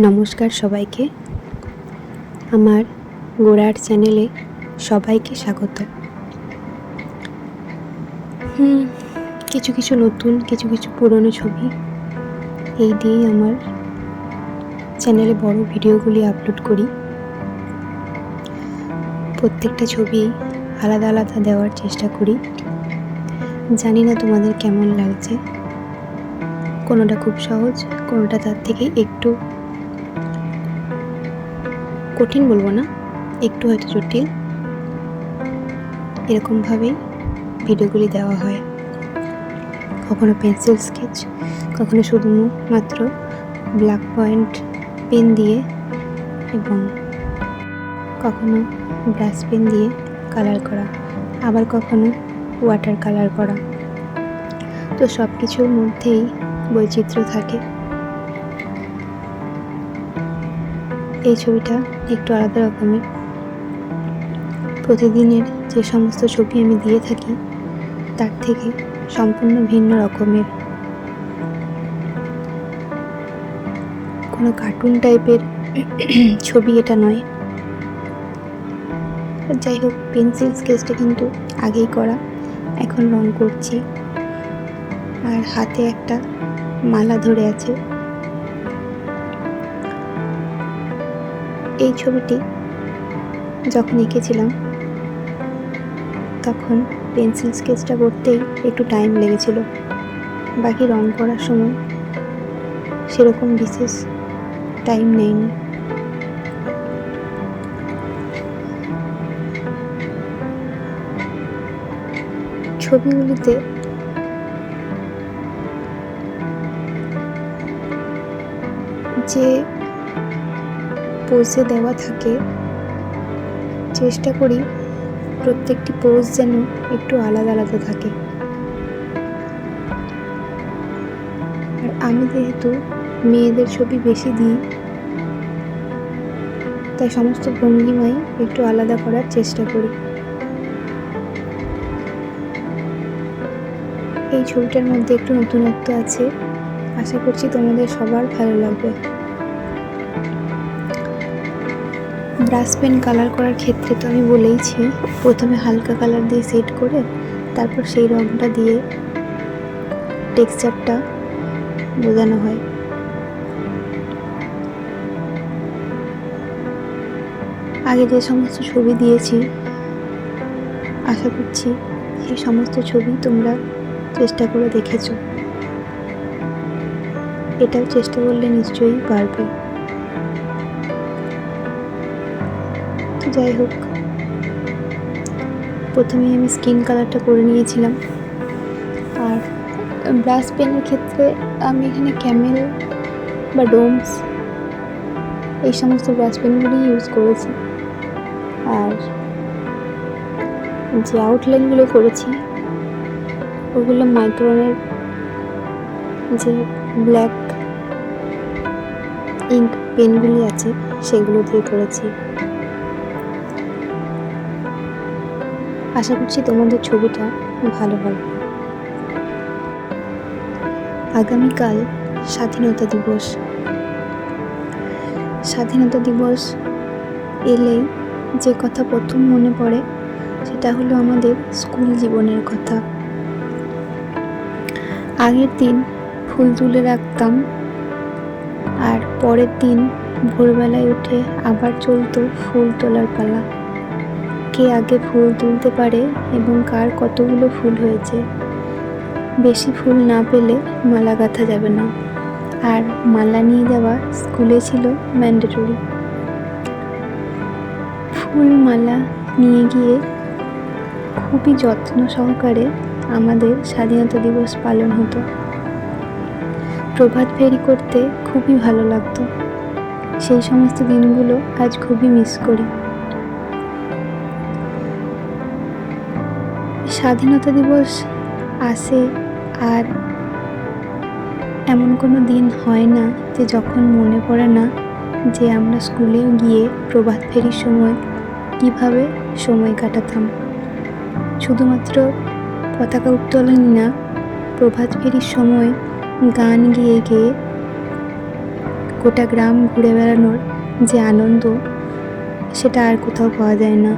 নমস্কার সবাইকে, আমার গোড়ার চ্যানেলে সবাইকে স্বাগত। কিছু কিছু নতুন, কিছু কিছু পুরনো ছবি এই দিয়েই আমার চ্যানেলে বড় ভিডিওগুলি আপলোড করি। প্রত্যেকটা ছবি আলাদা আলাদা দেওয়ার চেষ্টা করি। জানি না তোমাদের কেমন লাগছে। কোনোটা খুব সহজ, কোনোটা তার থেকে একটু কঠিন, বলবো না, একটু হয়তো জটিল। এরকমভাবেই ভিডিওগুলি দেওয়া হয়। কখনো পেন্সিল স্কেচ, কখনো শুধুমাত্র ব্ল্যাক পয়েন্ট পেন দিয়ে, এবং কখনো ব্রাশ পেন দিয়ে কালার করা, আবার কখনো ওয়াটার কালার করা। তো সব কিছুর মধ্যেই বৈচিত্র্য থাকে। এই ছবিটা একটু আলাদা রকমের। প্রতিদিনের যে সমস্ত ছবি আমি দিয়ে থাকি তার থেকে সম্পূর্ণ ভিন্ন রকমের। কোনো কার্টুন টাইপের ছবি এটা নয়। যাই হোক, পেন্সিল স্কেচটা কিন্তু আগেই করা, এখন রং করছি। আর হাতে একটা মালা ধরে আছে। এই ছবিটি যখন এঁকেছিলাম তখন পেন্সিল স্কেচটা করতেই একটু টাইম লেগেছিল। বাকি রং করার সময় সেরকম বিশেষ টাইম নেয়নি। ছবিগুলিতে যে পোজে দেওয়া থাকে, চেষ্টা করি প্রত্যেকটি পোজ যেন একটু আলাদা আলাদা থাকে। আর আমি যেহেতু মেয়েদের ছবি বেশি দিই, তাই সমস্ত ভঙ্গিমাই একটু আলাদা করার চেষ্টা করি। এই ছবিটার মধ্যে একটু নতুনত্ব আছে, আশা করছি তোমাদের সবার ভালো লাগবে। ব্রাশ পেন কালার করার ক্ষেত্রে তো আমি বলেইছি, প্রথমে হালকা কালার দিয়ে সেট করে তারপর সেই রংটা দিয়ে টেক্সচারটা বোঝানো হয়। আগে যে সমস্ত ছবি দিয়েছি, আশা করছি সেই সমস্ত ছবি তোমরা চেষ্টা করে দেখেছো। এটাও চেষ্টা করলে নিশ্চয়ই পারবে। তো যাই হোক, প্রথমে আমি স্কিন কালারটা করে নিয়েছিলাম। আর ব্রাশ পেনের ক্ষেত্রে আমি এখানে ক্যামেল বা ডোমস এই সমস্ত ব্রাশ পেনগুলি ইউজ করেছি। আর যে আউটলাইনগুলো করেছি ওগুলো মাইক্রনের যে ব্ল্যাক ইঙ্ক পেনগুলি আছে সেগুলো দিয়ে করেছি। আশা করছি তোমাদের ছবিটা ভালো হবে। আগামীকাল স্বাধীনতা দিবস। স্বাধীনতা দিবস এলেই যে কথা প্রথম মনে পড়ে সেটা হলো আমাদের স্কুল জীবনের কথা। আগের দিন ফুল তুলে রাখতাম, আর পরের দিন ভোরবেলায় উঠে আবার চলতো ফুল তোলার পালা। কে আগে ফুল তুলতে পারে এবং কার কতগুলো ফুল হয়েছে। বেশি ফুল না পেলে মালা গাঁথা যাবে না, আর মালা নিয়ে যাওয়া স্কুলে ছিল ম্যান্ডেটরি। ফুল মালা নিয়ে গিয়ে খুবই যত্ন সহকারে আমাদের স্বাধীনতা দিবস পালন হতো। প্রভাত ফেরি করতে খুবই ভালো লাগতো। সেই সমস্ত দিনগুলো আজ খুবই মিস করি। স্বাধীনতা দিবস আসে আর এমন কোনো দিন হয় না যে যখন মনে পড়ে না যে আমরা স্কুলে গিয়ে প্রভাত ফেরির সময় কিভাবে সময় কাটাতাম। শুধুমাত্র পতাকা উত্তোলনই না, প্রভাত ফেরির সময় গান গেয়ে গেয়ে গোটা গ্রাম ঘুরে বেড়ানোর যে আনন্দ, সেটা আর কোথাও পাওয়া যায় না।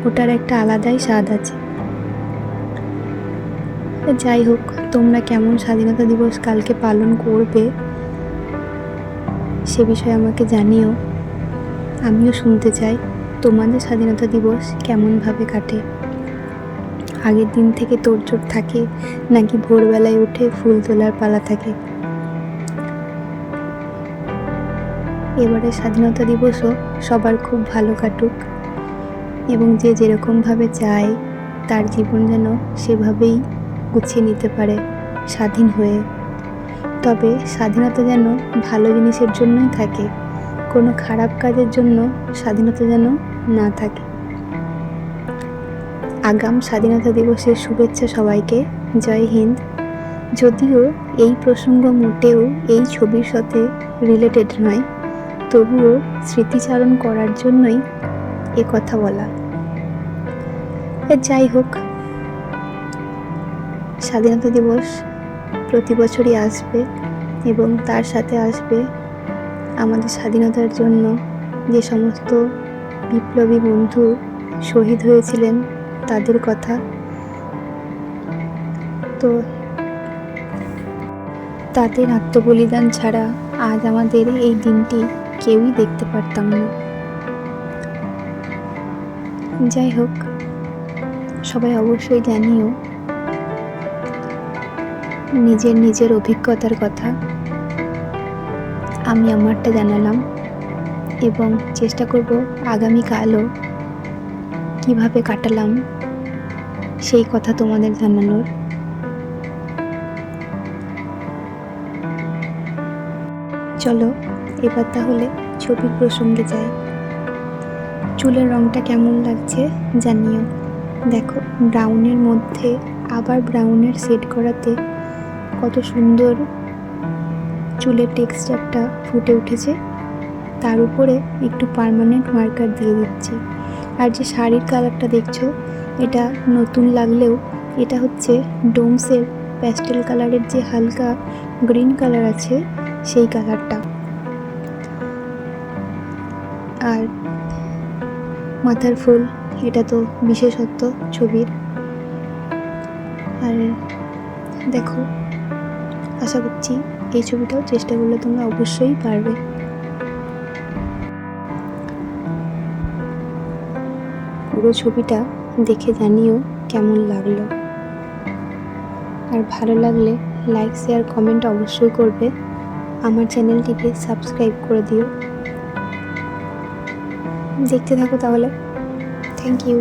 ওটার একটা আলাদাই স্বাদ আছে। যাই হোক, তোমরা কেমন স্বাধীনতা দিবস কালকে পালন করবে সে বিষয়ে আমাকে জানিও। আমিও শুনতে চাই তোমাদের স্বাধীনতা দিবস কেমনভাবে কাটে। আগের দিন থেকে তোড়জোড় থাকে নাকি ভোরবেলায় উঠে ফুল তোলার পালা থাকে? এবারে স্বাধীনতা দিবসও সবার খুব ভালো কাটুক, এবং যে যেরকমভাবে চায় তার জীবন যেন সেভাবেই গুছিয়ে নিতে পারে স্বাধীন হয়ে। তবে স্বাধীনতা যেন ভালো জিনিসের জন্যই থাকে, কোনো খারাপ কাজের জন্য স্বাধীনতা যেন না থাকে। আগাম স্বাধীনতা দিবসের শুভেচ্ছা সবাইকে। জয় হিন্দ। যদিও এই প্রসঙ্গ মোটেও এই ছবির সাথে রিলেটেড নয়, তবুও স্মৃতিচারণ করার জন্যই এ কথা বলা। যাই হোক, স্বাধীনতা দিবস প্রতি বছরই আসবে, এবং তার সাথে আসবে আমাদের স্বাধীনতার জন্য যে সমস্ত বিপ্লবী বন্ধু শহীদ হয়েছিলেন তাদের কথা। তো তাদের আত্মবলিদান ছাড়া আজ আমাদের এই দিনটি কেউই দেখতে পারতাম না। যাই হোক, সবাই অবশ্যই জানিও নিজের নিজের অভিজ্ঞতার কথা। আমি আমারটা জানালাম, এবং চেষ্টা করব আগামীকালও কিভাবে কাটালাম সেই কথা তোমাদের জানানোর। চলো এবার তাহলে ছবির প্রসঙ্গে যাই। চুলের রঙটা কেমন লাগছে জানিও। দেখো, ব্রাউনের মধ্যে আবার ব্রাউনের শেড করাতে কত সুন্দর চুলের টেক্সচারটা ফুটে উঠেছে। তার উপরে একটু পার্মানেন্ট মার্কার দিয়ে দিচ্ছি। আর যে শাড়ির কালারটা দেখছো, এটা নতুন লাগলেও এটা হচ্ছে ডোমসের প্যাস্টেল কালারের যে হালকা গ্রিন কালার আছে সেই কালারটা। আর মাথার ফুল, এটা তো বিশেষত্ব ছবির। আর দেখো, আশা করছি এই ছবিটাও চেষ্টা করলে তোমরা অবশ্যই পারবে। পুরো ছবিটা দেখে জানিও কেমন লাগলো। আর ভালো লাগলে লাইক, শেয়ার, কমেন্ট অবশ্যই করবে। আমার চ্যানেলটিকে সাবস্ক্রাইব করে দিও। দেখতে থাকো তাহলে। Thank you.